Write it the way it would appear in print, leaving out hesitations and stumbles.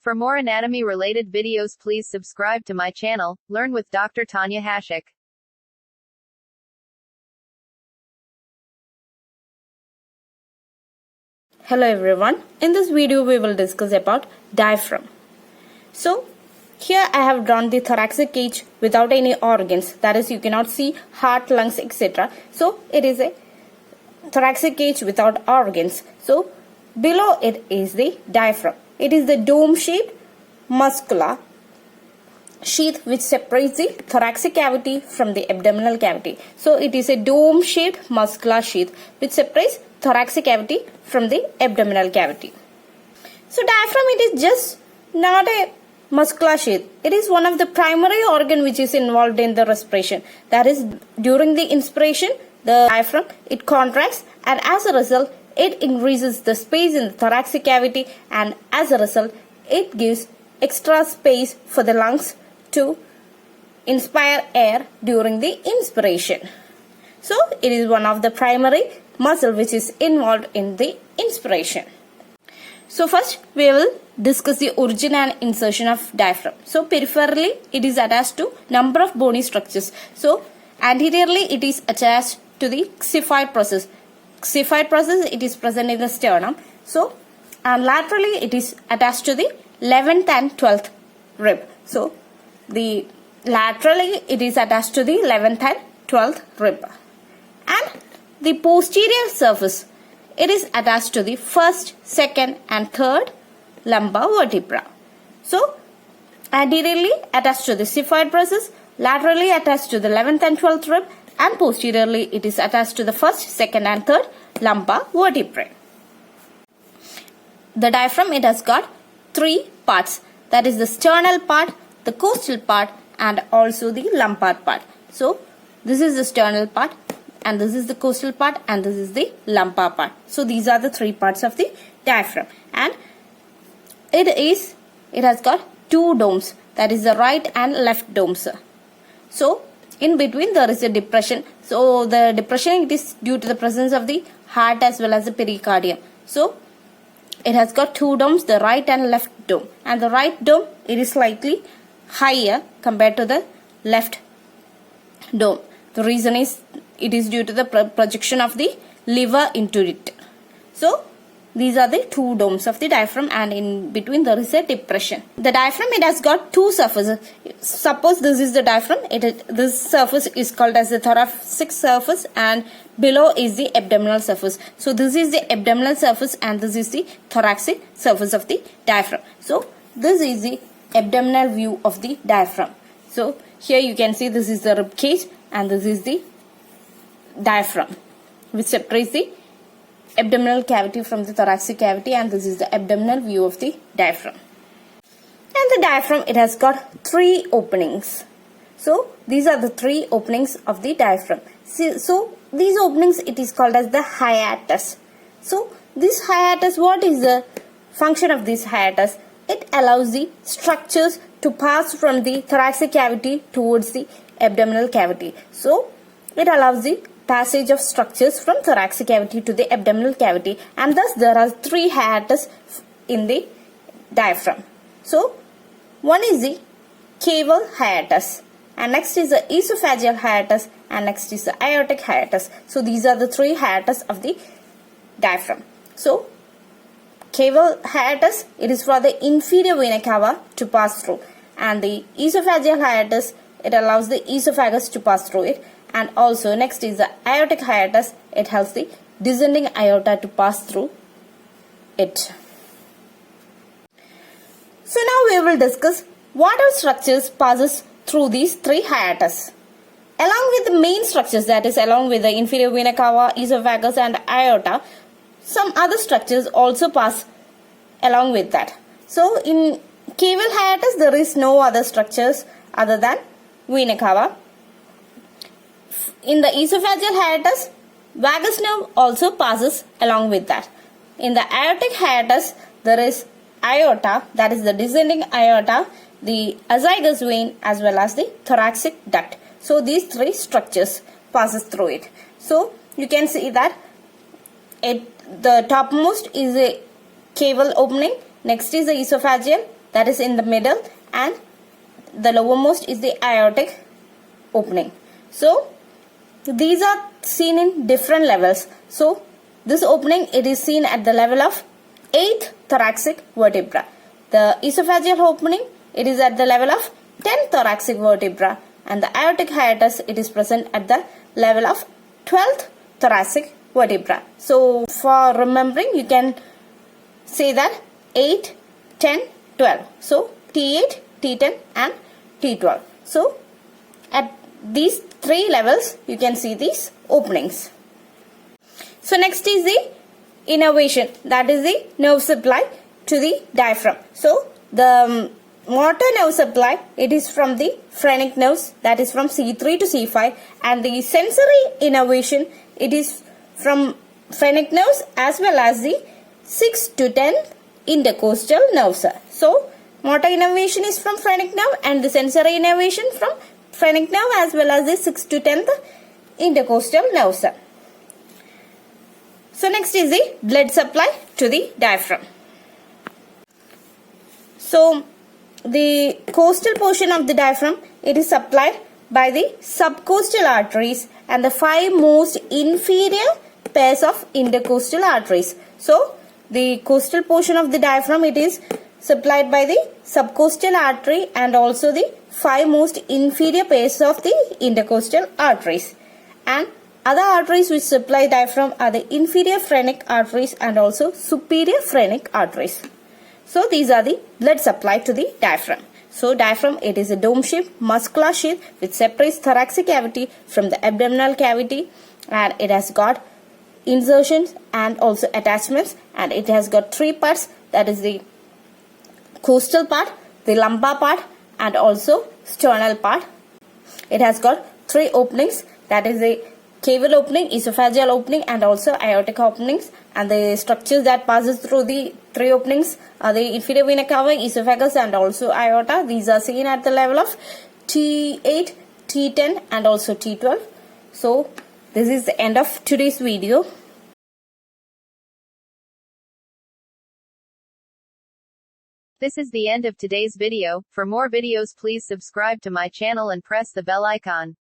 For more anatomy related videos, please subscribe to my channel, Learn with Dr. Tanya Hashik. Hello everyone, in this video we will discuss about diaphragm. So here I have drawn the thoracic cage without any organs, that is you cannot see heart, lungs, etc. So it is a thoracic cage without organs. So below it is the diaphragm. It is the dome shaped muscular sheath which separates the thoracic cavity from the abdominal cavity. So it is a dome shaped muscular sheath which separates thoracic cavity from the abdominal cavity. So diaphragm, it is just not a muscular sheath. It is one of the primary organ which is involved in the respiration. That is, during the inspiration, the diaphragm, it contracts, and as a result it increases the space in the thoracic cavity, and as a result it gives extra space for the lungs to inspire air during the inspiration. So it is one of the primary muscle which is involved in the inspiration. So first we will discuss the origin and insertion of diaphragm. So peripherally it is attached to number of bony structures. So anteriorly it is attached to the xiphoid process. Xiphoid process, it is present in the sternum. So and laterally it is attached to the 11th and 12th rib. So the laterally it is attached to the 11th and 12th rib. And the posterior surface, it is attached to the first, second and third lumbar vertebra. So anteriorly attached to the xiphoid process, laterally attached to the 11th and 12th rib, and posteriorly it is attached to the first, second and third lumbar vertebrae. The diaphragm, it has got three parts, that is the sternal part, the costal part and also the lumbar part. So this is the sternal part, and this is the costal part, and this is the lumbar part. So these are the three parts of the diaphragm, and it has got two domes, that is the right and left domes. So in between there is a depression. So the depression, it is due to the presence of the heart as well as the pericardium. So it has got two domes, the right and left dome, and the right dome, it is slightly higher compared to the left dome. The reason is it is due to the projection of the liver into it. So these are the two domes of the diaphragm, and in between there is a depression. The diaphragm, it has got two surfaces. Suppose this is the diaphragm. This surface is called as the thoracic surface, and below is the abdominal surface. So this is the abdominal surface and this is the thoracic surface of the diaphragm. So this is the abdominal view of the diaphragm. So here you can see this is the rib cage and this is the diaphragm which separates the abdominal cavity from the thoracic cavity, and this is the abdominal view of the diaphragm. And the diaphragm, it has got three openings. So these are the three openings of the diaphragm. So these openings, it is called as the hiatus. So this hiatus, what is the function of this hiatus? It allows the structures to pass from the thoracic cavity towards the abdominal cavity. So it allows the passage of structures from thoracic cavity to the abdominal cavity, and thus there are three hiatus in the diaphragm. So one is the caval hiatus, and next is the esophageal hiatus, and next is the aortic hiatus. So these are the three hiatus of the diaphragm. So caval hiatus, it is for the inferior vena cava to pass through, and the esophageal hiatus, it allows the esophagus to pass through it, and also next is the aortic hiatus, it helps the descending aorta to pass through it. So now we will discuss what are structures passes through these three hiatus. Along with the main structures, that is along with the inferior vena cava, esophagus and aorta, some other structures also pass along with that. So in caval hiatus there is no other structures other than vena cava. In the esophageal hiatus, vagus nerve also passes along with that. In the aortic hiatus, there is aorta, that is the descending aorta, the azygous vein as well as the thoracic duct. So these three structures passes through it. So you can see that the topmost is a caval opening, next is the esophageal, that is in the middle, and the lowermost is the aortic opening. So these are seen in different levels. So this opening, it is seen at the level of 8th thoracic vertebra. The esophageal opening, it is at the level of 10th thoracic vertebra, and the aortic hiatus, it is present at the level of 12th thoracic vertebra. So for remembering, you can say that 8, 10, 12. So T8, T10 and T12. So at these three levels, you can see these openings. So next is the innervation, that is the nerve supply to the diaphragm. So the motor nerve supply, it is from the phrenic nerves, that is from C3 to C5, and the sensory innervation, it is from phrenic nerves as well as the 6th to 10th intercostal nerves. So motor innervation is from phrenic nerve and the sensory innervation from phrenic nerve as well as the 6th to 10th intercostal nerves. So next is the blood supply to the diaphragm. So the costal portion of the diaphragm, it is supplied by the subcostal arteries and the 5 most inferior pairs of intercostal arteries. So the costal portion of the diaphragm, it is supplied by the subcostal artery and also the 5 most inferior pairs of the intercostal arteries. And other arteries which supply diaphragm are the inferior phrenic arteries and also superior phrenic arteries. So these are the blood supply to the diaphragm. So diaphragm, it is a dome-shaped muscular sheath which separates thoracic cavity from the abdominal cavity, and it has got insertions and also attachments, and it has got 3 parts, that is the costal part, the lumbar part and also sternal part. It has got 3 openings, that is the caval opening, esophageal opening and also aortic openings, and the structures that passes through the 3 openings are the inferior vena cava, esophagus and also aorta. These are seen at the level of T8, T10 and also T12. So this is the end of today's video. This is the end of today's video. For more videos, please subscribe to my channel and press the bell icon.